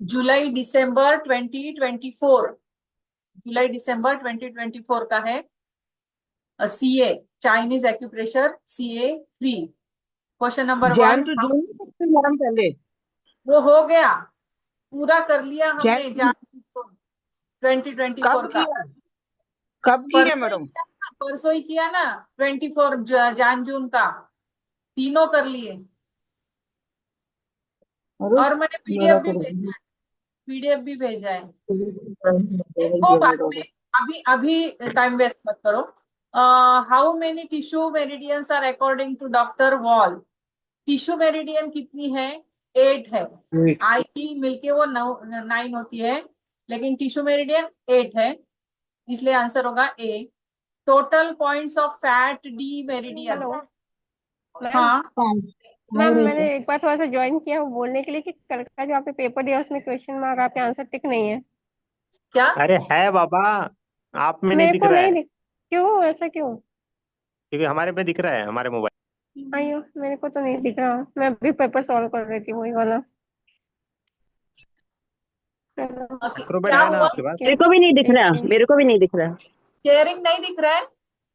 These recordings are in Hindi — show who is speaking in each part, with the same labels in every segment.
Speaker 1: जुलाई दिसंबर 2024, जुलाई दिसंबर 2024 का है। CA, Chinese acupressure CA 3। Question number
Speaker 2: जैन
Speaker 1: 1,
Speaker 2: टू जून मैडम पहले।
Speaker 1: वो हो गया, पूरा कर लिया हमने
Speaker 2: जैन
Speaker 1: जान 2024
Speaker 2: कब
Speaker 1: का।
Speaker 2: किया? कब किया
Speaker 1: परसों ही
Speaker 2: मैडम?
Speaker 1: किया ना, परसों ही किया ना, 24 जान जून का, तीनों कर लिए।
Speaker 2: अरे
Speaker 1: और मैंने पीडीएफ
Speaker 2: मेरा
Speaker 1: भी
Speaker 2: तो
Speaker 1: भेजा है, पीडीएफ भी भेजा है। देखो बाद में, अभी अभी टाइम वेस्ट मत करो। How many tissue meridians are according to doctor Voll? Tissue meridian कितनी है? 8 है। आई की मिलके वो 9 होती है, लेकिन टिश्यू मेरिडियन 8 है, इसलिए आंसर होगा A. Total points of fat D meridian.
Speaker 3: Hello ma'am.
Speaker 1: हाँ,
Speaker 3: मैम मैंने एक बार थोड़ा सा ज्वाइन किया वो बोलने के लिए कि कल का जो आपने पेपर दिया उसमें क्वेश्चन मार्क आपके आंसर टिक नहीं है।
Speaker 1: क्या?
Speaker 4: अरे है बाबा, आप में नहीं
Speaker 3: मेरे
Speaker 4: दिख
Speaker 3: को
Speaker 4: रहा
Speaker 3: नहीं
Speaker 4: है
Speaker 3: दिख, क्यों ऐसा क्यों?
Speaker 4: क्योंकि हमारे में दिख रहा है, हमारे मोबाइल।
Speaker 3: अयो मेरे को तो नहीं दिख रहा, मैं अभी पेपर सॉल्व कर रही थी वही वाला। चलो
Speaker 4: एक्रोबेट
Speaker 1: क्या
Speaker 4: है ना
Speaker 1: हुआ?
Speaker 4: आपके पास?
Speaker 3: ठीक
Speaker 2: मेरे को भी नहीं दिख
Speaker 3: है,
Speaker 2: रहा,
Speaker 3: एक मिनट।
Speaker 2: मेरे को भी नहीं दिख रहा।
Speaker 1: शेयरिंग नहीं दिख रहा है?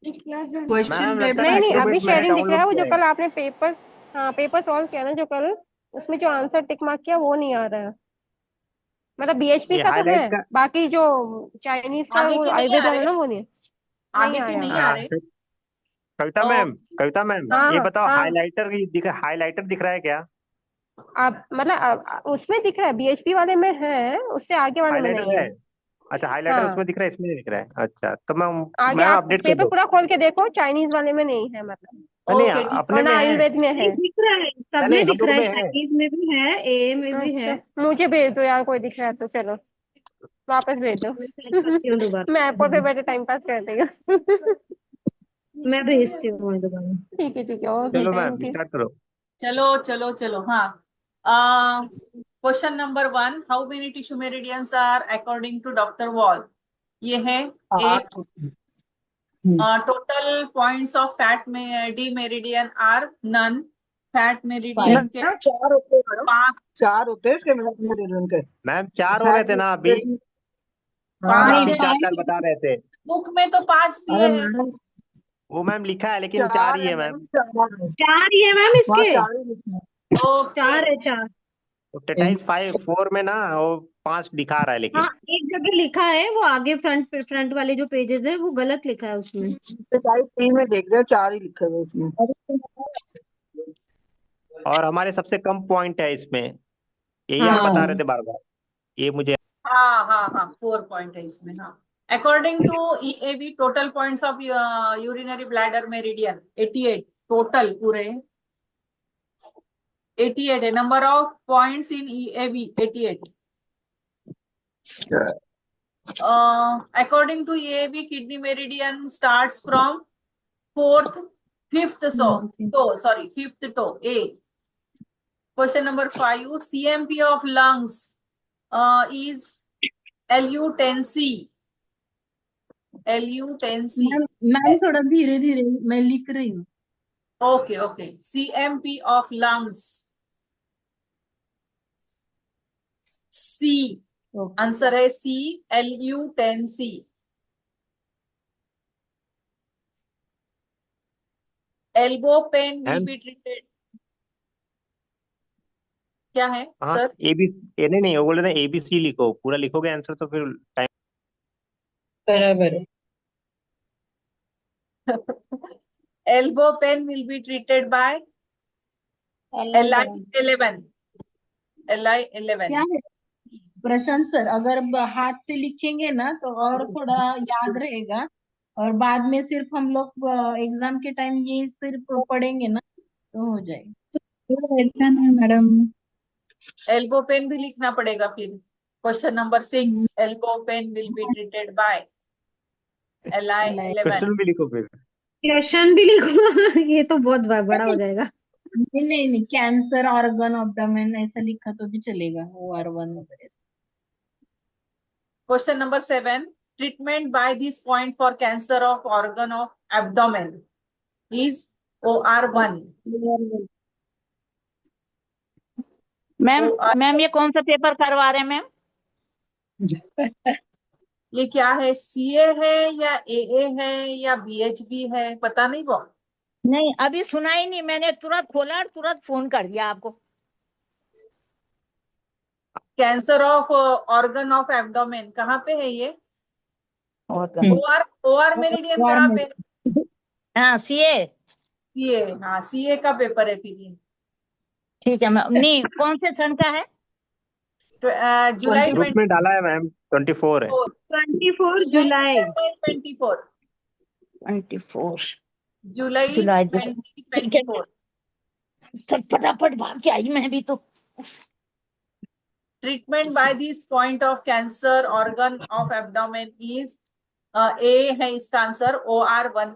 Speaker 1: क्वेश्चन
Speaker 4: मैम लगता है ना
Speaker 3: नहीं नहीं,
Speaker 1: पेपर
Speaker 3: अभी
Speaker 4: एक्रोबेट मैंने
Speaker 3: शेयरिंग दिख रहा है।
Speaker 4: डाउनलोड
Speaker 3: वो जो
Speaker 4: किया है।
Speaker 3: कल आपने पेपर, हाँ पेपर सॉल्व किया ना जो कल, उसमें जो आंसर टिक मार्क किया वो नहीं आ रहा है। मतलब बीएचपी
Speaker 4: ये
Speaker 3: का तो है,
Speaker 4: हाईलाइट का।
Speaker 3: बाकी जो चाइनीज का
Speaker 1: आगे
Speaker 3: वो
Speaker 1: के नहीं
Speaker 3: आयुर्वेद
Speaker 1: आ
Speaker 3: वाला
Speaker 1: रहे,
Speaker 3: ना वो नहीं, नहीं
Speaker 1: आगे
Speaker 3: आ
Speaker 1: के
Speaker 3: रहा
Speaker 1: नहीं
Speaker 3: है।
Speaker 1: आ
Speaker 4: हाँ,
Speaker 1: रहे।
Speaker 4: कविता
Speaker 1: ओ,
Speaker 4: मैम, कविता मैम
Speaker 3: हाँ
Speaker 4: ये बताओ,
Speaker 3: हाँ।
Speaker 4: हाईलाइटर दिख, हाईलाइटर दिख रहा है क्या?
Speaker 3: आप मतलब उसमें दिख रहा है, बीएचपी वाले में है, उससे आगे वाले में
Speaker 4: हाईलाइटर
Speaker 3: नहीं
Speaker 4: है?
Speaker 3: है।
Speaker 4: अच्छा, हाईलाइटर
Speaker 3: हाँ
Speaker 4: उसमें दिख रहा है, इसमें नहीं दिख रहा है। अच्छा तो
Speaker 3: आगे
Speaker 4: मैम
Speaker 3: आप
Speaker 4: अपडेट कर
Speaker 3: पेपर
Speaker 4: दो।
Speaker 3: पूरा खोल के देखो, चाइनीज वाले में नहीं है मतलब,
Speaker 4: नहीं,
Speaker 1: ओके ठीक।
Speaker 4: अपने
Speaker 3: वरना
Speaker 4: में है।
Speaker 3: आयुर्वेद में
Speaker 5: नहीं
Speaker 3: है।
Speaker 5: दिख रहा है, सब
Speaker 4: नहीं
Speaker 5: में
Speaker 4: नहीं, हम
Speaker 5: दिख
Speaker 4: लोग
Speaker 5: रहा है,
Speaker 4: में है।
Speaker 5: चाइनीज में भी है, ए में भी है।
Speaker 3: अच्छा मुझे भेज दो यार, कोई दिख रहा है तो चलो वापस भेज दो।
Speaker 5: मैं सेंड करती हूँ
Speaker 3: मैं एयरपोर्ट पे
Speaker 5: दोबारा।
Speaker 3: बैठे टाइम पास कर देगा।
Speaker 5: मैं भेजती हूँ दोबारा।
Speaker 3: ठीक है, ओके
Speaker 4: चलो मैम
Speaker 3: थैंक यू।
Speaker 4: स्टार्ट करो।
Speaker 1: चलो चलो चलो, हाँ। Question number 1, how many tissue meridians are according to doctor Voll? ये है 8। टोटल पॉइंट्स ऑफ फैट में the meridian are none. Fat meridian के
Speaker 2: मैडम 4 होते हैं मैडम,
Speaker 1: 5,
Speaker 2: 4 होते हैं इसके मेरिडियन के।
Speaker 4: मैम 4 हो रहे
Speaker 2: फैट
Speaker 4: थे ना अभी?
Speaker 2: मेरिडियन।
Speaker 1: पांच
Speaker 4: आप
Speaker 5: नहीं
Speaker 4: भी
Speaker 1: है।
Speaker 4: चार
Speaker 5: फाइव,
Speaker 4: चार बता रहे थे।
Speaker 1: बुक में तो 5
Speaker 2: अरे
Speaker 1: दिए हैं।
Speaker 2: मैडम
Speaker 4: वो मैम लिखा है, लेकिन 4
Speaker 2: 4
Speaker 4: ही
Speaker 2: है
Speaker 4: है
Speaker 2: मैडम,
Speaker 4: मैम।
Speaker 2: 4 है।
Speaker 5: चार ही है मैम
Speaker 2: वहाँ
Speaker 5: इसके।
Speaker 2: 4 ही लिखे हैं।
Speaker 1: ओके,
Speaker 5: चार है, चार।
Speaker 4: तो टेटाइज 5 4 में ना वो 5 दिखा रहा है
Speaker 5: हाँ
Speaker 4: लेकिन।
Speaker 5: एक जगह लिखा है, वो आगे फ्रंट वाले जो पेजेस है वो गलत लिखा है उसमें।
Speaker 2: टाइप 3 में देख रहे हो 4 ही लिखे हुए इसमें।
Speaker 4: और हमारे सबसे कम पॉइंट है इसमें, यही आप बता रहे
Speaker 5: हाँ
Speaker 4: थे बार बार। ये मुझे।
Speaker 1: हाँ हाँ हाँ, 4 पॉइंट है इसमें, हाँ। According to EAB, total points of urinary bladder meridian 88, total पूरे 88 है। Number of points in EAB 88। According to EAB, kidney meridian starts from fourth, fifth, fifth toe. A. Question number 5. CMP of lungs is LU10C. LU10C.
Speaker 5: Ma'am, ma'am थोड़ा धीरे धीरे मैं लिख रही हूँ।
Speaker 1: Okay. CMP of lungs. C. Answer है C, LU10C. Elbow pain will
Speaker 4: ma'am
Speaker 1: be treated. क्या है
Speaker 4: हाँ,
Speaker 1: सर?
Speaker 4: एबी नहीं नहीं, वो बोल रहे थे ABC लिखो, पूरा लिखोगे आंसर तो फिर टाइम।
Speaker 5: बराबर है।
Speaker 1: Elbow pain will be treated by LI11.
Speaker 5: क्या
Speaker 1: LI11.
Speaker 5: है प्रशांत सर, अगर हाथ से लिखेंगे ना तो और थोड़ा याद रहेगा, और बाद में सिर्फ हम लोग एग्जाम के टाइम ये सिर्फ पढ़ेंगे ना तो हो जाएगा। ऐसा है मैडम।
Speaker 1: एल्बो पेन भी लिखना पड़ेगा फिर। Question number 6, elbow pain will be treated by LI11।
Speaker 4: Question भी लिखो फिर।
Speaker 5: क्वेश्चन भी लिखो। ये तो बहुत बड़ा हो जाएगा।
Speaker 6: नहीं नहीं नहीं, कैंसर ऑर्गन ऑब्डोमेन ऐसा लिखा तो भी चलेगा, OR1 वगैरह।
Speaker 1: Question number 7, treatment by this point for cancer of organ of abdomen is OR1।
Speaker 7: Ma'am
Speaker 1: OR
Speaker 7: ma'am ये कौन सा पेपर करवा रहे हैं मैम?
Speaker 1: ये क्या है, CA है या AA है या BHB है, पता नहीं वो।
Speaker 7: नहीं अभी सुना ही नहीं, मैंने तुरंत खोला और तुरंत फोन कर दिया आपको।
Speaker 1: Cancer of organ of abdomen कहाँ पे है ये?
Speaker 7: और
Speaker 1: OR मेरिडियन
Speaker 5: और
Speaker 1: कहाँ
Speaker 5: में
Speaker 1: पे?
Speaker 7: हाँ CA।
Speaker 1: CA, हाँ CA का पेपर है फिर ये।
Speaker 7: ठीक है मैम, नहीं कौन से सन का है?
Speaker 1: जुलाई
Speaker 4: ग्रुप में डाला है मैम, 24 है।
Speaker 3: 24 जुलाई।
Speaker 1: 24
Speaker 7: 24
Speaker 1: जुलाई
Speaker 7: जुलाई। ठीक है
Speaker 1: 2024।
Speaker 7: सर, फटाफट भाग के आई मैं भी तो।
Speaker 1: Treatment by this point of cancer organ of abdomen is A है इसका answer, OR1।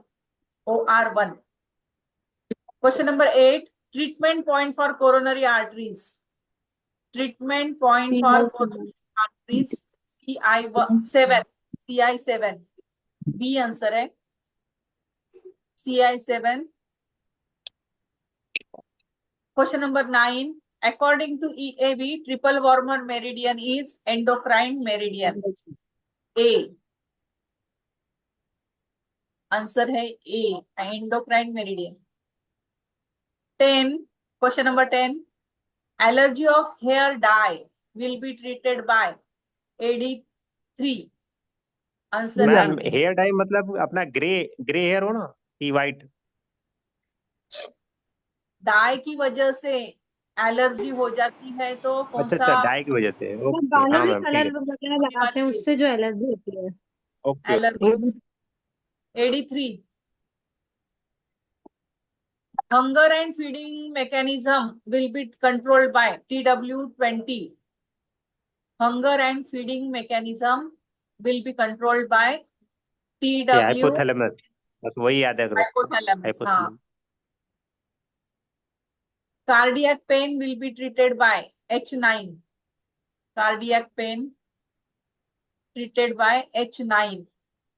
Speaker 1: OR1। Question number 8. Treatment point for coronary arteries. Treatment point for coronary arteries CI7। CI7 B answer है, CI7। Question number 9. According to EAV, triple warmer meridian is endocrine meridian. A answer है A, endocrine meridian। 10. Question number 10. Allergy of hair dye will be treated by AD3। Answer है
Speaker 4: मैम हेयर डाई मतलब अपना ग्रे ग्रे हेयर हो ना, कि वाइट?
Speaker 1: डाई की वजह से एलर्जी हो जाती है तो कौन
Speaker 4: अच्छा
Speaker 1: सा?
Speaker 4: अच्छा, डाई की वजह से,
Speaker 3: वो
Speaker 4: ओके
Speaker 3: बालों
Speaker 4: हाँ
Speaker 3: में
Speaker 4: मैम, ठीक
Speaker 3: कलर
Speaker 4: है।
Speaker 3: वगैरह लगाते हैं, उससे जो एलर्जी होती है।
Speaker 4: Okay
Speaker 1: allergy AD3। Hunger and feeding mechanism will be controlled by TW20। Hunger and feeding mechanism will be controlled by
Speaker 4: okay,
Speaker 1: TW
Speaker 4: hypothalamus, बस वही याद है करो।
Speaker 1: hypothalamus। हाँ।
Speaker 4: Hypothalamus.
Speaker 1: Cardiac pain will be treated by H9। Cardiac pain treated by H9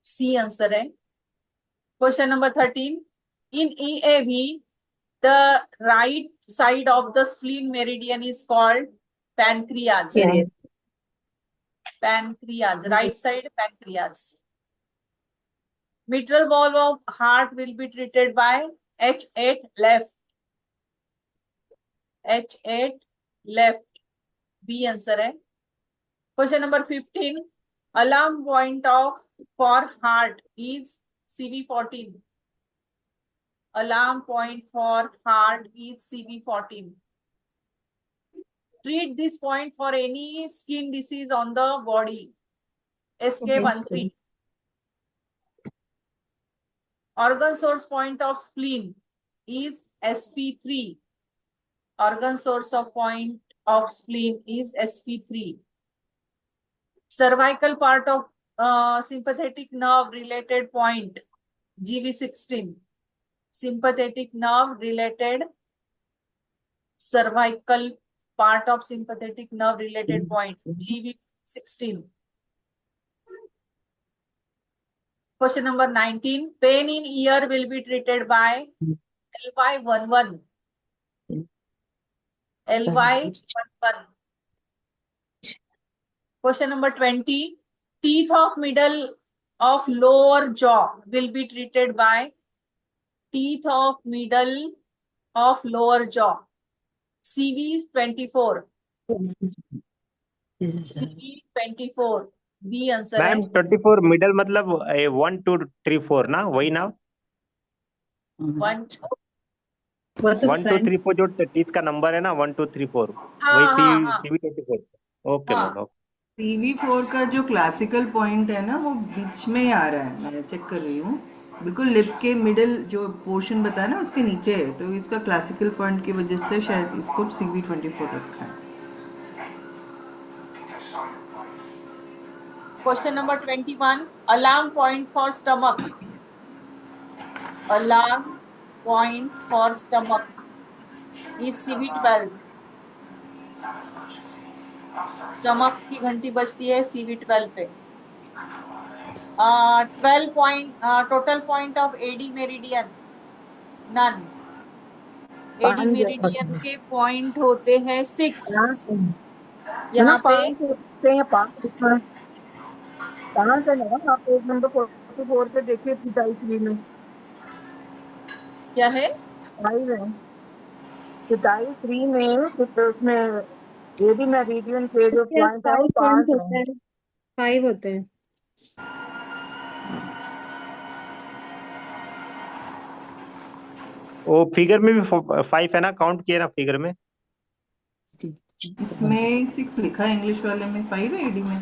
Speaker 1: C answer है। Question number 13. In EAV, the right side of the spleen meridian is called pancreas। Pancreas, right side pancreas। Mitral valve of heart will be treated by H8 left। H8 left B answer है। Question number 15. Alarm point of for heart is CV14। Alarm point for heart is CV14। Treat this point for any skin disease on the body, SK13। Organ source point of spleen is SP3। Organ source of point of spleen is SP3। Cervical part of sympathetic nerve related point GV16। Sympathetic nerve related, cervical part of sympathetic nerve related point GV16। Question number 19. Pain in ear will be treated by LY11। LY11। Question number 20. Teeth of middle of lower jaw will be treated by teeth of middle of lower jaw CV24। CV24 B answer है।
Speaker 4: मैम 24 मिडल मतलब 1 2 3 4 ना, वही ना?
Speaker 1: 1
Speaker 4: 1 2 3 4 जो टीथ का नंबर है ना, 1 2 3 4, वही
Speaker 1: हाँ हाँ हाँ
Speaker 4: CV24। ओके
Speaker 1: हाँ।
Speaker 4: Ma'am, okay.
Speaker 8: CV4 का जो क्लासिकल पॉइंट है ना, वो बीच में ही आ रहा है, मैं चेक कर रही हूँ। बिल्कुल लिप के मिडिल जो पोर्शन बताया ना, उसके नीचे है, तो इसका क्लासिकल पॉइंट की वजह से शायद इसको CV24 रखा है।
Speaker 1: Question number 21. Alarm point for stomach. Alarm point for stomach is CV12। Stomach की घंटी बजती है CV12 पे। 12 point total point of AD मेरिडियन none। एडी मेरिडियन के पॉइंट होते हैं 6।
Speaker 2: यहाँ
Speaker 1: यहाँ पे
Speaker 2: 5 होते हैं, 5 लिखा है। 5 है ना, आप पेज नंबर 44 पे देखिए, पिटाई 3 में
Speaker 1: क्या है?
Speaker 2: 5 है। पिटाई 3 में फिर उसमें एडी मेरिडियन के जो पॉइंट है वो 5 है।
Speaker 3: 5 होते हैं।
Speaker 4: वो फिगर में भी 5 है ना, काउंट किए ना फिगर में।
Speaker 8: इसमें 6 लिखा है, इंग्लिश वाले में 5 है, एडी में।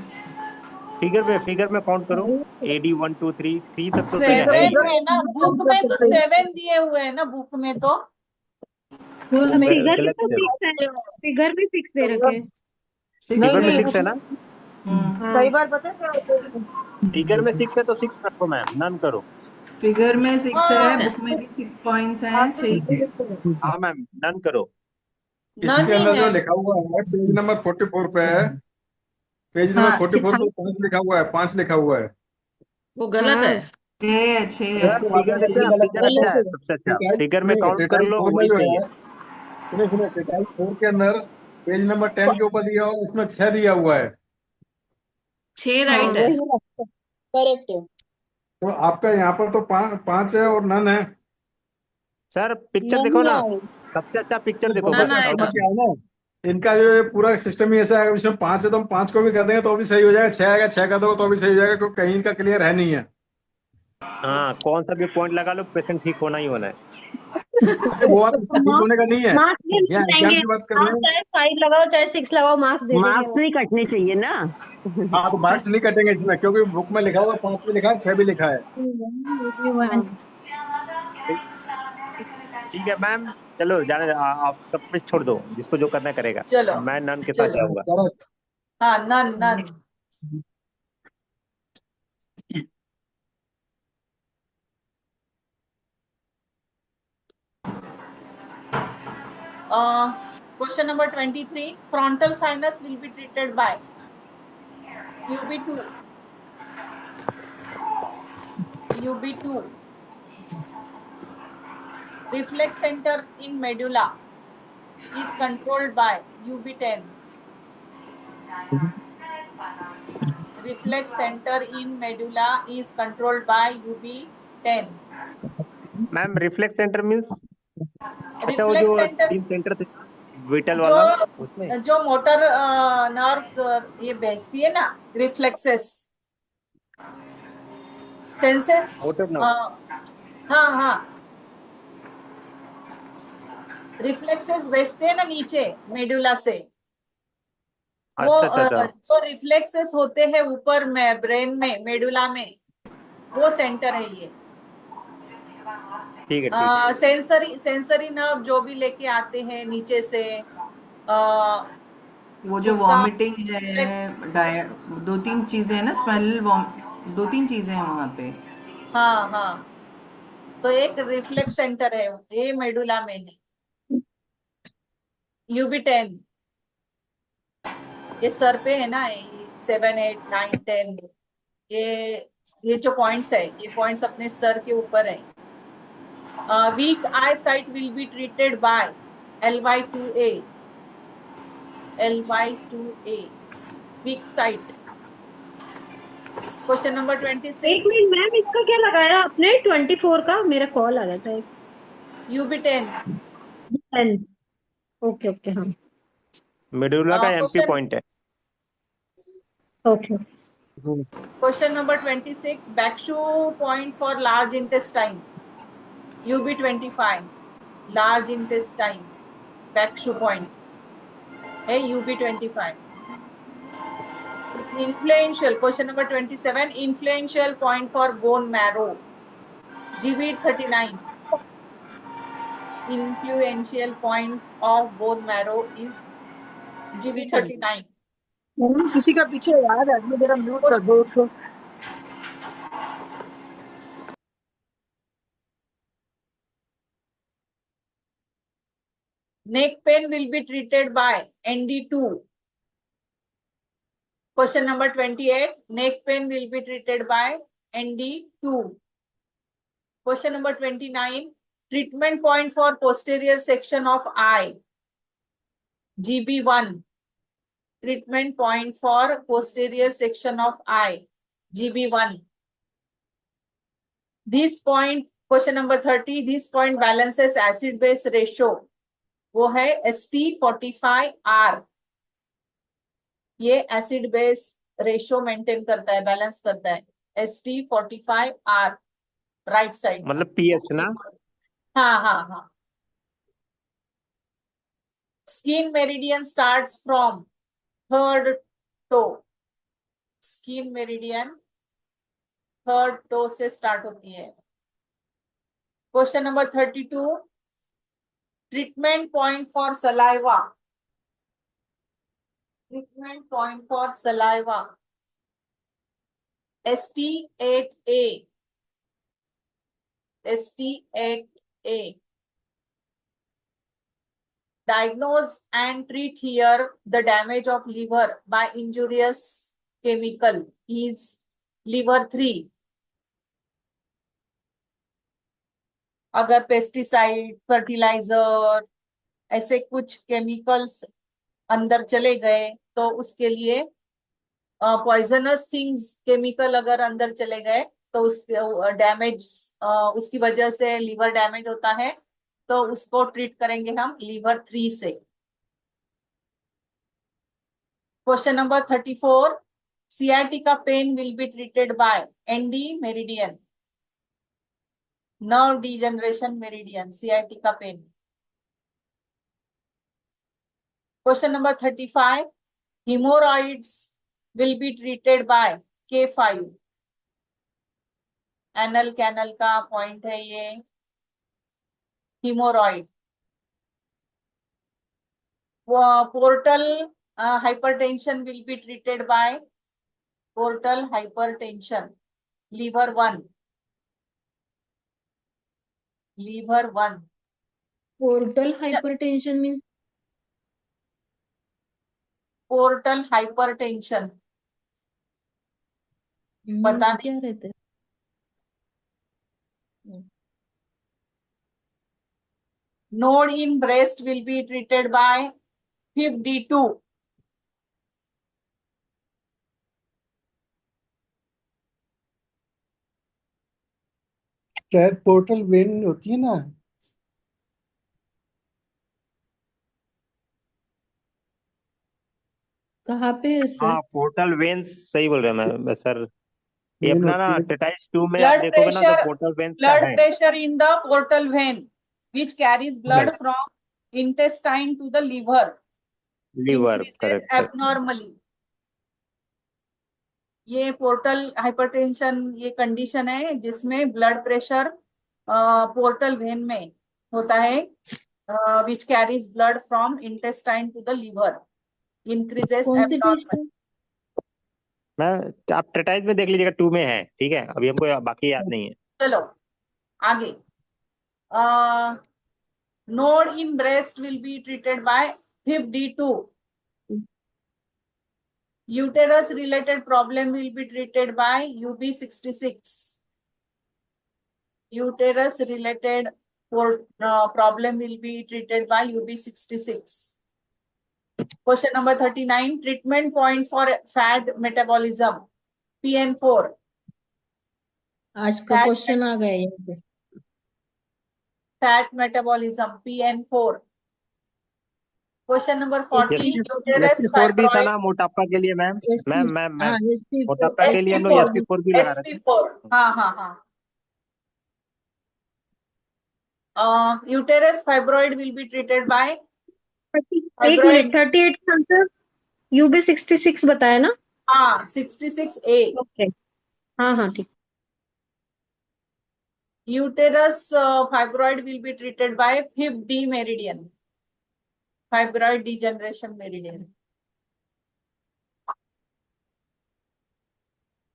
Speaker 4: फिगर में काउंट करो। AD 1 2 3 3 तक तो है
Speaker 1: 7
Speaker 4: ही।
Speaker 1: है ना, बुक में तो 7 दिए हुए हैं ना, बुक में तो।
Speaker 3: फिगर में
Speaker 4: गलत
Speaker 3: तो
Speaker 4: है।
Speaker 3: 6 है, फिगर में 6 दे रखे हैं।
Speaker 4: फिगर में
Speaker 2: नहीं,
Speaker 4: 6 है ना,
Speaker 2: कई बार पता है क्या होता है?
Speaker 4: फिगर में 6 है तो 6 रखो मैम, नन करो।
Speaker 8: फिगर में 6 है,
Speaker 1: हाँ,
Speaker 8: बुक में भी 6 पॉइंट्स हैं, 6।
Speaker 4: हाँ मैम, नन करो।
Speaker 1: नन
Speaker 9: इसके
Speaker 1: ही
Speaker 9: अंदर जो
Speaker 1: है।
Speaker 9: लिखा हुआ है पेज नंबर 44 पे है, पेज नंबर
Speaker 5: हाँ,
Speaker 9: 44 पे 5 लिखा हुआ है, 5 लिखा हुआ है।
Speaker 7: वो गलत है।
Speaker 8: 6 है।
Speaker 4: सर फिगर देखते हैं, फिगर अच्छा है, सबसे अच्छा। फिगर में काउंट कर लो, वही सही है।
Speaker 9: सुनिए सुनिए, टिटाई 4 के अंदर पेज नंबर 10 के ऊपर दिया हुआ है, उसमें 6 दिया हुआ है।
Speaker 7: 6 राइट है।
Speaker 5: करेक्ट है।
Speaker 9: तो आपका यहाँ पर तो 5 है और नन है।
Speaker 4: सर पिक्चर
Speaker 5: नन
Speaker 4: देखो
Speaker 5: ही
Speaker 4: ना,
Speaker 5: आएगा।
Speaker 4: सबसे अच्छा पिक्चर
Speaker 9: तो
Speaker 4: देखो
Speaker 7: नन
Speaker 4: बस।
Speaker 7: आएगा।
Speaker 9: समझ के आए ना, इनका जो ये पूरा सिस्टम ही ऐसा है, इसमें 5 है तो हम 5 को भी कर देंगे तो भी सही हो जाएगा, 6 आएगा 6 कर दो तो भी सही हो जाएगा, क्योंकि कहीं इनका क्लियर है नहीं है।
Speaker 4: हाँ, कौन सा भी पॉइंट लगा लो, पेशेंट ठीक होना ही होना है।
Speaker 9: अरे वो बात ठीक होने का नहीं है,
Speaker 3: मार्क्स भी
Speaker 9: यहाँ
Speaker 3: नहीं
Speaker 9: एग्जाम
Speaker 3: देंगे।
Speaker 9: की बात कर
Speaker 3: आप
Speaker 9: रहे हैं।
Speaker 3: चाहे 5 लगाओ चाहे 6 लगाओ, मार्क्स दे देंगे
Speaker 6: मार्क्स
Speaker 3: वो।
Speaker 6: नहीं कटने चाहिए ना।
Speaker 9: हाँ तो मार्क्स नहीं कटेंगे इसमें, क्योंकि बुक में लिखा हुआ 5 भी लिखा है 6 भी लिखा है।
Speaker 3: हाँ।
Speaker 4: ठीक है मैम, चलो जाने दो, आप सब पे छोड़ दो, जिसको जो करना है करेगा।
Speaker 1: चलो
Speaker 4: मैं नन के साथ
Speaker 1: चलो,
Speaker 4: जाऊंगा।
Speaker 9: करेक्ट।
Speaker 1: हाँ, none none. Question number 23. Frontal sinus will be treated by UB2. UB2. Reflex center in medulla is controlled by UB10. Reflex center in medulla is controlled by UB10.
Speaker 4: Ma'am reflex centre means, अच्छा वो
Speaker 1: Reflex
Speaker 4: जो
Speaker 1: center
Speaker 4: 3 सेंटर थे विटल वाला उसमें।
Speaker 1: जो मोटर नर्व्स ये भेजती है ना, रिफ्लेक्सेस सेंसेस।
Speaker 4: मोटर ना।
Speaker 1: हाँ हाँ, रिफ्लेक्सेस भेजते हैं ना नीचे मेडुला से। वो
Speaker 4: अच्छा अच्छा।
Speaker 1: जो रिफ्लेक्सेस होते हैं ऊपर में ब्रेन में, मेडुला में, वो सेंटर है ये।
Speaker 4: ठीक है ठीक है।
Speaker 1: सेंसरी नर्व जो भी लेके आते हैं नीचे से,
Speaker 8: वो जो
Speaker 1: उसका
Speaker 8: वॉमिटिंग है, 2-3 चीजें हैं ना, स्मेल, 2-3 चीजें हैं वहां पे।
Speaker 1: हाँ हाँ, तो एक रिफ्लेक्स सेंटर है, ये मेडुला में है। UB10 ये सर पे है ना, 7 8 9 10, ये जो पॉइंट्स है, ये पॉइंट्स अपने सर के ऊपर है। Weak eye sight will be treated by LY2A। LY2A weak sight. Question number 26।
Speaker 3: एक मिनट मैम, इसका क्या लगाया आपने 24 का? मेरा कॉल आ रहा था एक।
Speaker 1: UB10।
Speaker 3: 10। ओके ओके, हाँ
Speaker 4: मेडुला का MP
Speaker 1: क्वेश्चन
Speaker 4: पॉइंट है।
Speaker 3: Okay.
Speaker 1: Question number 26. Bakshu point for large intestine. UB25. Large intestine. Bakshu point. Hey, UB25. Influential. Question number 27. Influential point for bone marrow. GB39. Influential point of bone marrow is GB39.
Speaker 2: किसी का पीछे याद है, मेरा म्यूट कर दो उसको।
Speaker 1: Neck pain will be treated by ND2. Question number 28. Neck pain will be treated by ND2. Question number 29. treatment point for posterior section of eye, GB1. Treatment point for posterior section of eye, GB1. This point, question number 30, this point balances acid base ratio. वो है ST45R. ये एसिड बेस रेशियो मेंटेन करता है, बैलेंस करता है. ST45R, right side.
Speaker 4: मतलब PS ना.
Speaker 1: हाँ हाँ हाँ. Skin meridian starts from third toe. Skin meridian third toe से स्टार्ट होती है. Question number 32, treatment point for saliva. Treatment point for saliva, ST8A. ST8A. Diagnose and treat here the damage of liver by injurious chemical is liver 3. अगर पेस्टिसाइड, फर्टिलाइजर, ऐसे कुछ केमिकल्स अंदर चले गए तो उसके लिए पॉइजनस थिंग्स, केमिकल अगर अंदर चले गए तो उसके डैमेज, उसकी वजह से लीवर डैमेज होता है, तो उसको ट्रीट करेंगे हम लीवर 3 से. Question number 34, sciatica pain will be treated by ND meridian. Nerve degeneration meridian, sciatica pain. Question number 35, hemorrhoids will be treated by K5. Anal canal का पॉइंट है ये, haemorrhoid. Portal hypertension will be treated by portal hypertension, liver 1. Liver 1.
Speaker 5: Portal hypertension means
Speaker 1: portal hypertension पता नहीं
Speaker 5: क्या रहता है?
Speaker 1: node in breast will be treated by FIB-D2.
Speaker 10: शायद पोर्टल वेन होती है ना.
Speaker 5: कहाँ पे है सर?
Speaker 4: हाँ पोर्टल वेन्स सही बोल रहे हैं मैं सर. ये
Speaker 10: वेन
Speaker 4: अपना ना
Speaker 10: होती है.
Speaker 4: टेटाइस 2 में आप
Speaker 1: Blood
Speaker 4: देखोगे ना तो
Speaker 1: pressure,
Speaker 4: पोर्टल वेन्स का
Speaker 1: blood
Speaker 4: है.
Speaker 1: pressure in the portal vein, which carries blood
Speaker 4: Right.
Speaker 1: from intestine to the liver,
Speaker 4: liver,
Speaker 1: increases
Speaker 4: correct.
Speaker 1: abnormally. ये पोर्टल हाइपरटेंशन ये कंडीशन है जिसमें ब्लड प्रेशर पोर्टल वेन में होता है, which carries blood from intestine to the liver, increases
Speaker 5: कौन सी पेज
Speaker 1: abnormally.
Speaker 4: मैं आप टेटाइस में देख लीजिएगा, 2 में है. ठीक है, अभी हमको बाकी याद नहीं है.
Speaker 1: चलो आगे. Node in breast will be treated bye FIB-D2. Uterus related problem will be treated by UB66. Uterus related problem will be treated by UB66. Question number 39, treatment point for fat metabolism, PN4.
Speaker 5: आज का क्वेश्चन आ गया यहाँ पे.
Speaker 1: Fat metabolism, PN4. Question number 40, uterus
Speaker 4: SP4 भी था
Speaker 1: fibroid.
Speaker 4: ना मोटापा के लिए मैम. मैम
Speaker 5: हाँ SP4
Speaker 4: मोटापा के लिए हम लोग SP4 भी लगा रहे थे.
Speaker 1: SP4, हाँ हाँ हाँ. Uterus fibroid will be treated by
Speaker 3: एक मिनट, 38 आंसर UB66 बताया ना?
Speaker 1: हाँ 66A.
Speaker 3: ओके, हाँ हाँ ठीक.
Speaker 1: Uterus fibroid will be treated by FIB-D meridian, fibroid degeneration meridian.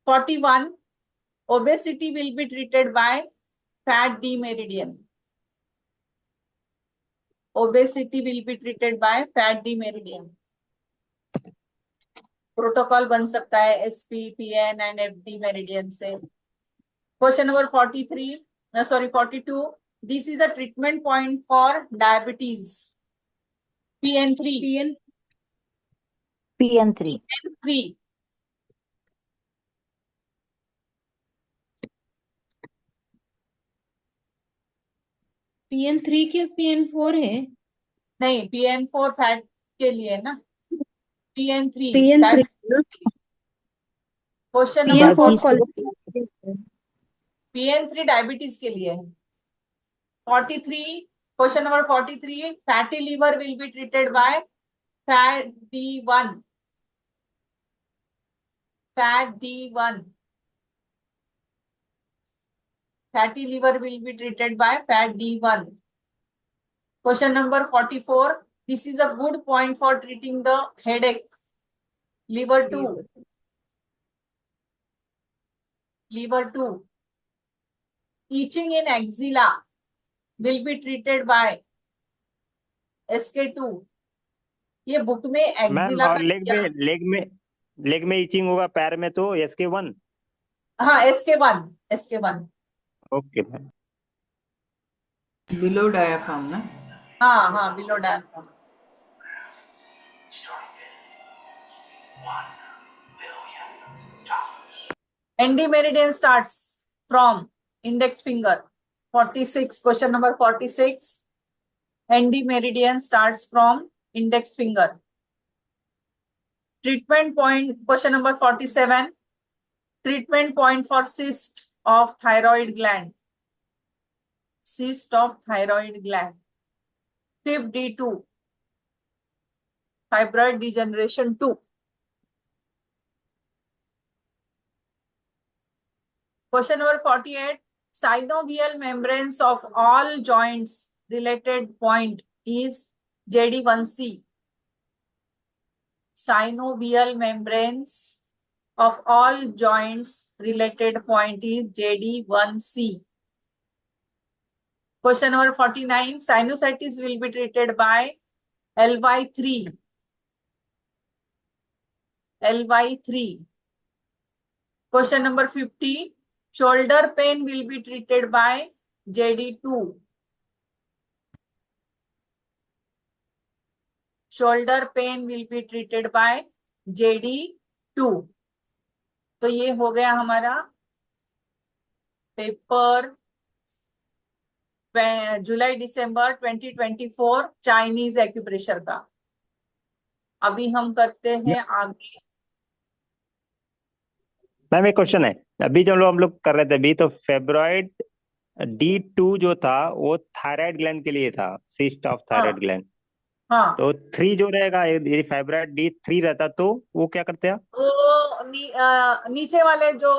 Speaker 1: 41, obesity will be treated by fat D meridian. Obesity will be treated by fat D meridian. Protocol बन सकता है SP, PN and FD meridian से. Question number 42, This is a treatment point for diabetes. PN3.
Speaker 7: PN3.
Speaker 1: PN3.
Speaker 5: PN3 क्या PN4 है?
Speaker 1: नहीं, PN4 फैट के लिए ना, PN3
Speaker 3: PN3
Speaker 1: question
Speaker 3: PN4
Speaker 1: number
Speaker 3: cholesterol.
Speaker 1: PN3 diabetes के लिए है। 43, question number 43, fatty liver will be treated by fat D1. Fat D1. Fatty liver will be treated by fat D1. Question number 44. This is a good point for treating the headache. Liver 2. Liver 2. Itching in axilla will be treated by SK2. ये बुक में
Speaker 4: मैम
Speaker 1: एक्जिला
Speaker 4: और
Speaker 1: का
Speaker 4: लेग में इचिंग होगा पैर में तो SK1।
Speaker 1: हाँ, SK1।
Speaker 4: Okay ma'am.
Speaker 8: Below diaphragm ना?
Speaker 1: हाँ, below diaphragm. ND meridian starts from index finger. 46, question number 46. ND meridian starts from index finger. Treatment point, question number 47. Treatment point for cyst of thyroid gland. Cyst of thyroid gland. FIB D2. Fibroid degeneration 2. Question number 48. Synovial membranes of all joints related point is JD1C. Synovial membranes of all joints related point is JD1C. Question number 49. Sinusitis will be treated by LY3. LY3. Question number 50. Shoulder pain will be treated by JD2. Shoulder pain will be treated by JD2. तो ये हो गया हमारा पेपर जुलाई दिसंबर 2024 चाइनीज एक्यूप्रेशर का। अभी हम करते हैं आगे।
Speaker 4: मैम एक क्वेश्चन है, अभी जो हम लोग कर रहे थे अभी, तो फेब्रॉइड D2 जो था वो थायराइड ग्लैंड के लिए था, सिस्ट ऑफ थायराइड ग्लैंड।
Speaker 1: हाँ,
Speaker 4: तो 3 जो रहेगा, यदि फेब्रॉइड D3 रहता तो वो क्या करते हैं?
Speaker 1: नीचे वाले जो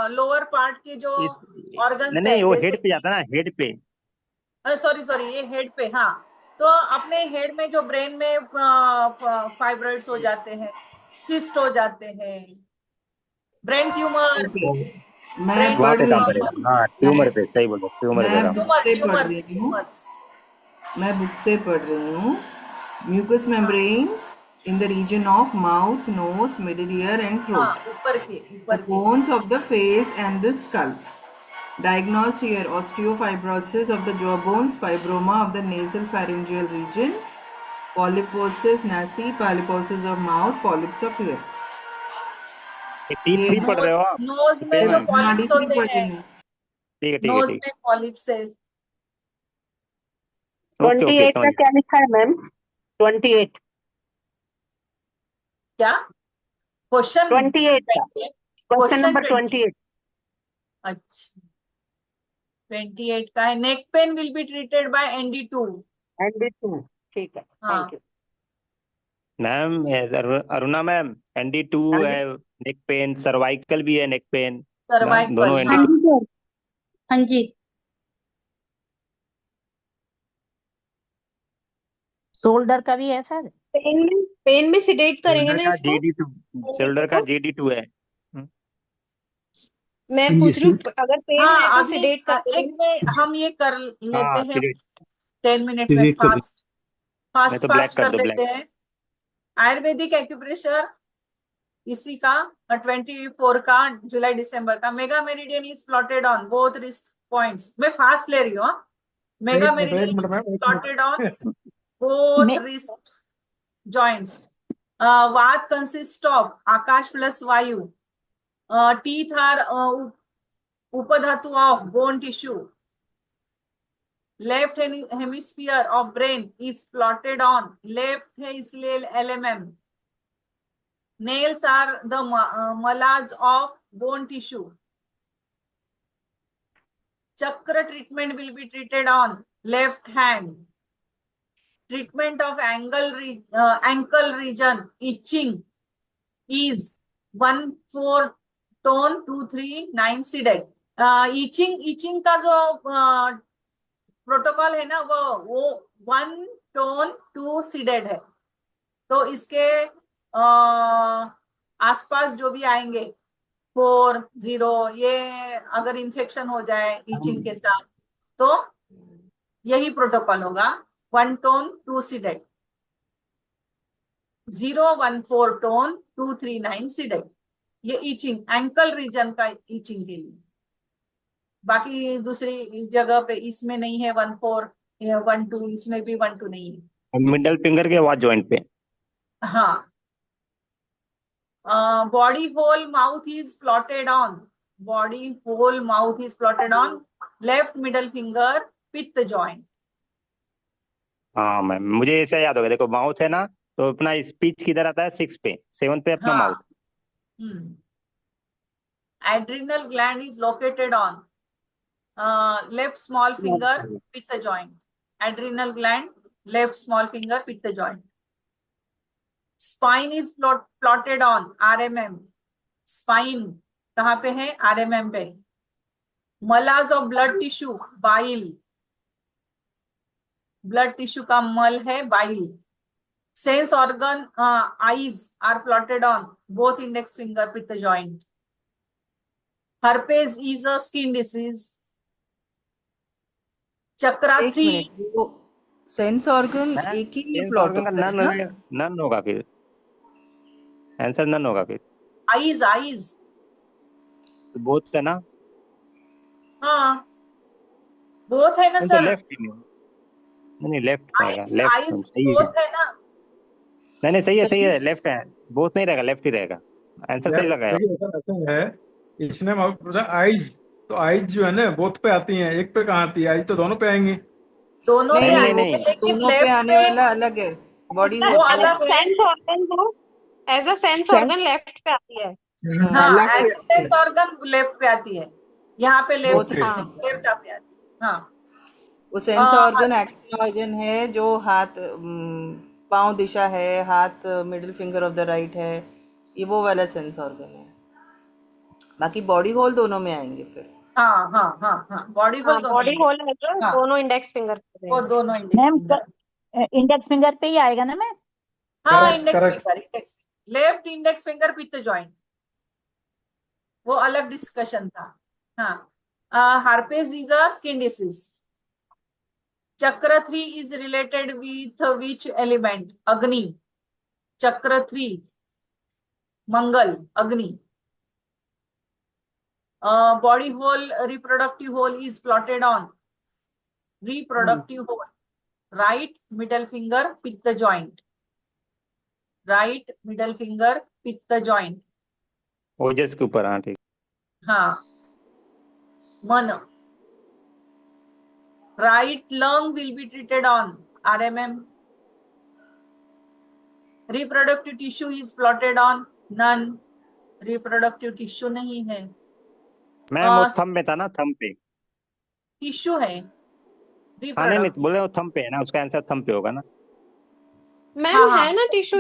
Speaker 1: लोअर पार्ट के जो ऑर्गन्स है,
Speaker 4: नहीं वो हेड पे जाता ना, हेड पे।
Speaker 1: सॉरी ये हेड पे। हाँ, तो अपने हेड में जो ब्रेन में फाइब्रॉइड्स हो जाते हैं, सिस्ट हो जाते हैं, ब्रेन ट्यूमर।
Speaker 8: मैं
Speaker 4: वहाँ
Speaker 8: पढ़
Speaker 4: पे
Speaker 8: रही
Speaker 4: काम
Speaker 8: हूँ।
Speaker 4: करेगा। हाँ, ट्यूमर पे, सही बोलो, ट्यूमर पे काम।
Speaker 8: मैं बुक से पढ़ रही हूँ। Mucous membranes in the region of mouth, nose, middle ear and throat.
Speaker 1: ऊपर के
Speaker 8: The bones of the face and the skull. Diagnosed here: osteofibrosis of the jaw bones, fibroma of the nasal pharyngeal region, polyposis nasi, polyposis of mouth, polyps of ear.
Speaker 4: T3 पढ़ रहे हो आप?
Speaker 1: नोज में जो पॉलिप्स होते हैं,
Speaker 4: ठीक है
Speaker 1: नोज
Speaker 4: ठीक
Speaker 1: में पॉलिप्स है।
Speaker 4: है। ओके
Speaker 7: 28 का क्या लिखा है मैम? 28
Speaker 1: क्या क्वेश्चन?
Speaker 7: 28 का क्वेश्चन नंबर 28।
Speaker 1: अच्छा, 28 का है। Neck pain will be treated bye ND2।
Speaker 7: ND2 ठीक है, thank you
Speaker 4: ma'am. Aruna ma'am, ND2 है, नेक पेन, सर्वाइकल भी है, नेक पेन,
Speaker 1: सर्वाइकल।
Speaker 4: दोनों
Speaker 5: हाँ
Speaker 4: ND2।
Speaker 5: जी सर, हाँ जी।
Speaker 7: शोल्डर का भी है सर?
Speaker 3: पेन में सिडेट करेंगे ना इसको?
Speaker 4: शोल्डर का JD2 है।
Speaker 3: मैं पूछ रही हूँ अगर पेन है तो
Speaker 1: अभी
Speaker 3: सिडेट
Speaker 1: एक मिनट हम ये कर लेते हैं 10 मिनट में।
Speaker 10: Sedate कर
Speaker 1: फास्ट
Speaker 4: black कर दो,
Speaker 1: लेते हैं। आयुर्वेदिक एक्यूप्रेशर इसी का 24 का जुलाई दिसंबर का। Mega meridian is plotted on both wrist points. मैं फास्ट ले रही हूँ। Mega
Speaker 9: एक मिनट
Speaker 1: meridian is
Speaker 9: मैम, एक
Speaker 1: plotted on
Speaker 9: minute.
Speaker 1: both
Speaker 7: Me-
Speaker 1: wrist joints. Vata consists of Akash plus Vayu. Teeth are Upadhatu of bone tissue. Left hemisphere of brain is plotted on left is LMM. Nails are the malas of bone tissue. Chakra treatment will be treated on left hand. Treatment of ankle region itching is 1-4 tone 2-3-9 seeded. Etching का जो प्रोटोकॉल है ना वो 1 टोन 2 सीडेड है. तो इसके आसपास जो भी आएंगे 4-0 ये अगर इन्फेक्शन हो जाए इचिंग के साथ तो यही प्रोटोकॉल होगा. 1 टोन 2 सीडेड, 0-1-4 टोन 2-3-9 सीडेड. ये इचिंग एंकल रीजन का इचिंग के लिए. बाकी दूसरी जगह पे इसमें नहीं है 1-4 1-2, इसमें भी 1-2 नहीं है.
Speaker 4: मिडल फिंगर के वाच जॉइंट पे.
Speaker 1: हाँ. Body hole mouth is plotted on. Body hole mouth is plotted on left middle finger पित्त जॉइंट.
Speaker 4: हाँ मैम, मुझे ऐसा याद हो गया. देखो माउथ है ना, तो अपना स्पीच किधर आता है? 6 पे, 7 पे अपना mouth.
Speaker 1: Adrenal gland is located on left small finger pitta joint. Adrenal gland, left small finger pitta joint. Spine is plotted on RMM. Spine कहाँ पे है? RMM पे. Malas of blood tissue, bile. Blood tissue का मल है bile. Sense organ, eyes are plotted on both index finger pitta joint. Herpes is a skin disease. Chakra 3
Speaker 8: sense organ एक ही प्लॉट
Speaker 4: का नन होगा फिर. आंसर नन होगा फिर.
Speaker 1: आईज
Speaker 4: बोथ है ना?
Speaker 1: हाँ बोथ है ना
Speaker 4: तो
Speaker 1: सर.
Speaker 4: लेफ्ट नहीं, लेफ्ट रहेगा. लेफ्ट सही है.
Speaker 1: बोथ है ना.
Speaker 4: नहीं सही है, सही है. लेफ्ट है, बोथ नहीं रहेगा, लेफ्ट ही रहेगा. आंसर सही लगाया.
Speaker 9: ऐसा है, इसने पूछा आईज, तो आईज जो है ना बोथ पे आती हैं, एक पे कहाँ आती है? आईज तो दोनों पे आएंगी.
Speaker 1: दोनों पे
Speaker 4: नहीं,
Speaker 1: आएंगे, लेकिन
Speaker 8: दोनों पे आने वाला अलग है. बॉडी
Speaker 1: वो अलग है.
Speaker 3: सेंस ऑर्गन वो as a sense organ left पे आती है.
Speaker 1: हाँ, सेंस ऑर्गन लेफ्ट पे आती है. यहाँ पे लेफ्ट
Speaker 8: Both है.
Speaker 1: लेफ्ट पे आती है. हाँ
Speaker 8: वो सेंस ऑर्गन एक्शन ऑर्गन है जो हाथ पांव दिशा है, हाथ middle finger of the right है, ये वो वाला सेंस ऑर्गन है. बाकी बॉडी होल दोनों में आएंगे फिर.
Speaker 1: हाँ हाँ हाँ हाँ बॉडी होल
Speaker 3: बॉडी होल है जो
Speaker 1: हाँ.
Speaker 3: दोनों इंडेक्स फिंगर पे
Speaker 1: वो
Speaker 3: है.
Speaker 1: दोनों इंडेक्स फिंगर.
Speaker 7: इंडेक्स फिंगर पे ही आएगा ना मैम?
Speaker 1: हाँ
Speaker 9: Correct,
Speaker 1: index
Speaker 9: correct.
Speaker 1: Finger, left index finger पित्त जॉइंट वो अलग डिस्कशन था. हाँ. Herpes is a skin disease. Chakra 3 is related with which element? Agni. Chakra 3 Mangal agni. Body hole reproductive hole is plotted on reproductive hole right middle finger पित्त जॉइंट. राइट मिडल फिंगर पित्त जॉइंट.
Speaker 4: ओजस के ऊपर. हाँ ठीक.
Speaker 1: हाँ. मन. Right lung will be treated on RMM. Reproductive tissue is plotted on none. Reproductive tissue नहीं है.
Speaker 4: मैम वो थंब में था ना, थंब पे.
Speaker 1: टिश्यू है.
Speaker 4: हाँ नहीं बोले वो थंब पे है ना, उसका आंसर थंब पे होगा ना.
Speaker 3: मैम है ना टिश्यू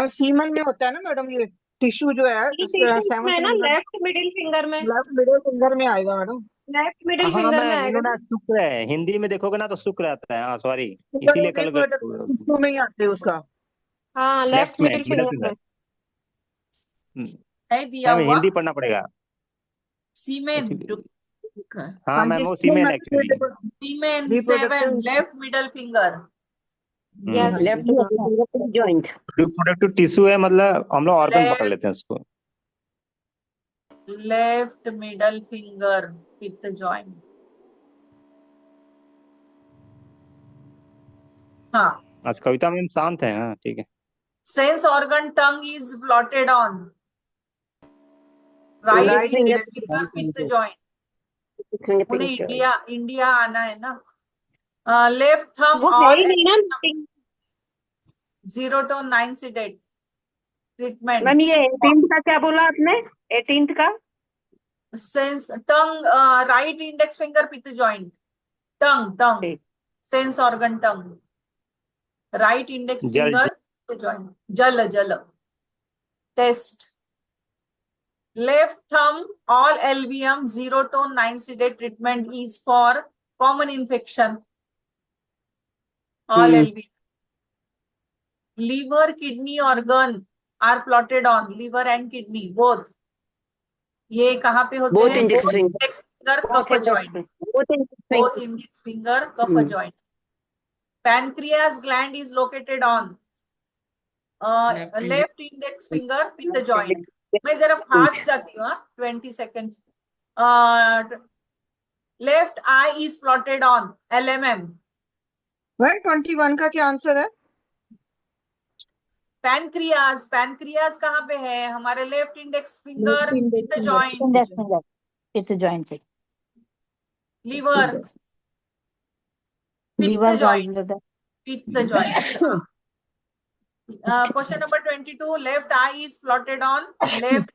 Speaker 2: सीमन में होता है ना मैडम, ये टिश्यू जो है
Speaker 3: है ना लेफ्ट मिडिल फिंगर में.
Speaker 2: लेफ्ट मिडिल फिंगर में आएगा मैडम.
Speaker 3: लेफ्ट मिडिल
Speaker 4: हाँ
Speaker 3: फिंगर में
Speaker 4: मैम,
Speaker 3: आएगा.
Speaker 4: उन्होंने शुक्र है, हिंदी में देखोगे ना तो शुक्र आता है. हाँ सॉरी, इसीलिए कल
Speaker 2: टिश्यू में ही आते हैं उसका.
Speaker 3: हाँ लेफ्ट मिडिल फिंगर में
Speaker 1: है दिया हुआ.
Speaker 4: हिंदी पढ़ना पड़ेगा.
Speaker 1: सीमेन.
Speaker 4: हाँ मैम वो सीमेन एक्चुअली.
Speaker 1: सीमेन 7 left middle finger.
Speaker 7: Left joint.
Speaker 4: Reproductive tissue है, मतलब हम लोग ऑर्गन पकड़ लेते हैं उसको.
Speaker 1: लेफ्ट मिडल फिंगर पित्त जॉइंट. हाँ,
Speaker 4: आज कविता मैम शांत है, हाँ ठीक है।
Speaker 1: Sense organ tongue is plotted on right
Speaker 2: Right finger.
Speaker 1: Finger with the joint. उन्हें इंडिया आना है ना। लेफ्ट थंब
Speaker 6: वो है
Speaker 1: ऑल
Speaker 6: ही नहीं ना meeting.
Speaker 1: 0 to 9 seeded treatment.
Speaker 6: Ma'am ये 18th का क्या बोला आपने? 18th का
Speaker 1: sense tongue right index finger with the joint. Tongue sense organ tongue right index
Speaker 4: जल
Speaker 1: फिंगर जॉइंट। जल test. Left thumb, all LVM 0 to 9 sedate treatment is for common infection. All LVM. Liver, kidney organ are plotted on liver and kidney both. ये कहाँ पे होते हैं? Both index finger cuff joint. Both index finger cuff joint. Pancreas gland is located on left index finger with the joint. मैं जरा फास्ट जाती हूँ 20 seconds. Left eye is plotted on LMM.
Speaker 2: 121 का क्या आंसर है?
Speaker 1: पैनक्रियाज कहाँ पे है? हमारे left index finger with joint. Liver with joint. Question number 22, left eye is plotted on left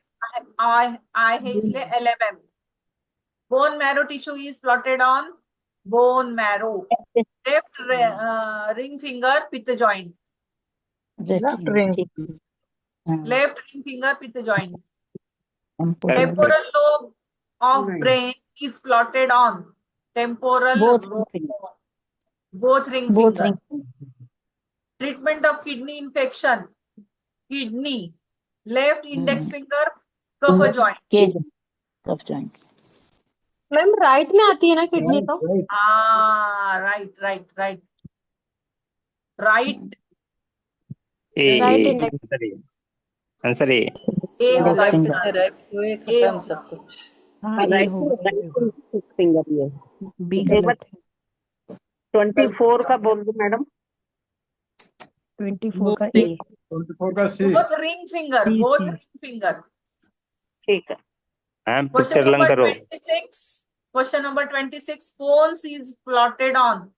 Speaker 1: eye है इसलिए LMM. Bone marrow tissue is plotted on bone marrow. Left ring finger with joint.
Speaker 2: Left ring.
Speaker 1: Left ring finger with the joint. Temporal lobe of brain is plotted on temporal lobe. Both ring finger. Treatment of kidney infection. Kidney. Left index finger cuff joint.
Speaker 3: Ma'am right में आती है ना किडनी तो?
Speaker 1: Right.
Speaker 3: Right index
Speaker 4: answer A.
Speaker 1: A होगा इसका।
Speaker 8: खत्म सब कुछ।
Speaker 6: बी 24 का बोल दो मैडम।
Speaker 3: 24 का ए।
Speaker 9: 24 का सी।
Speaker 1: Both ring finger.
Speaker 6: ठीक है
Speaker 4: मैम पिक्चर लंग करो।
Speaker 1: Question number 26. Pons is plotted on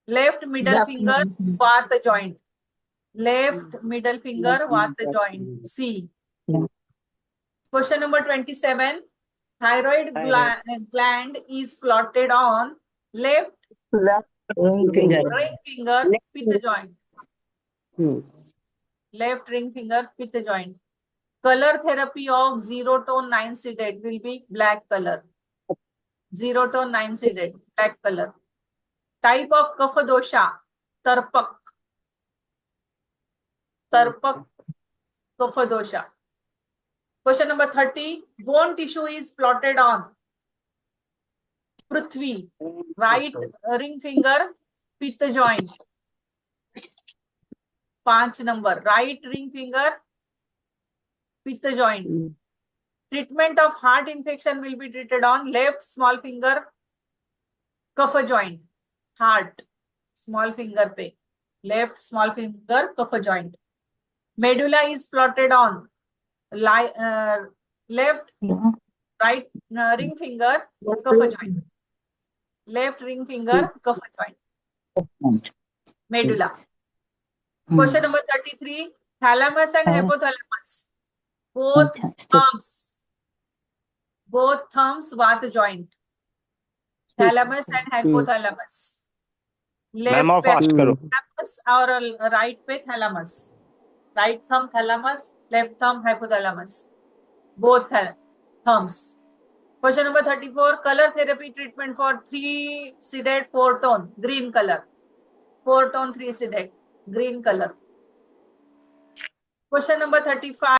Speaker 1: left middle finger Vata joint. Left middle finger Vata joint. C. Question number 27. Thyroid gland is plotted on left
Speaker 2: Ring finger.
Speaker 1: ring finger Pitta joint. Left ring finger Pitta joint. Color therapy of 0 to 9 sedate will be black color. 0 to 9 sedate, black color. Type of kapha dosha, tarpak kapha dosha. Question number 30. Bone tissue is plotted on Prithvi, right ring finger, Pitta joint. 5 number, right ring finger, Pitta joint. Treatment of heart infection will be treated on left small finger kapha joint. Heart small finger pe left small finger kapha joint. Medulla is plotted on left right ring finger kapha joint. Left ring finger kapha joint. Medulla. Question number 33. Thalamus and hypothalamus. Both thumbs Vata joint. Thalamus and hypothalamus.
Speaker 4: Ma'am और फास्ट करो।
Speaker 1: Thalamus और right पे thalamus. Right thumb thalamus, left thumb hypothalamus. Both thumbs. Question number 34. Color therapy treatment for 3 sedate 4 tone green color. 4 tone 3 sedate green color. Question number 35.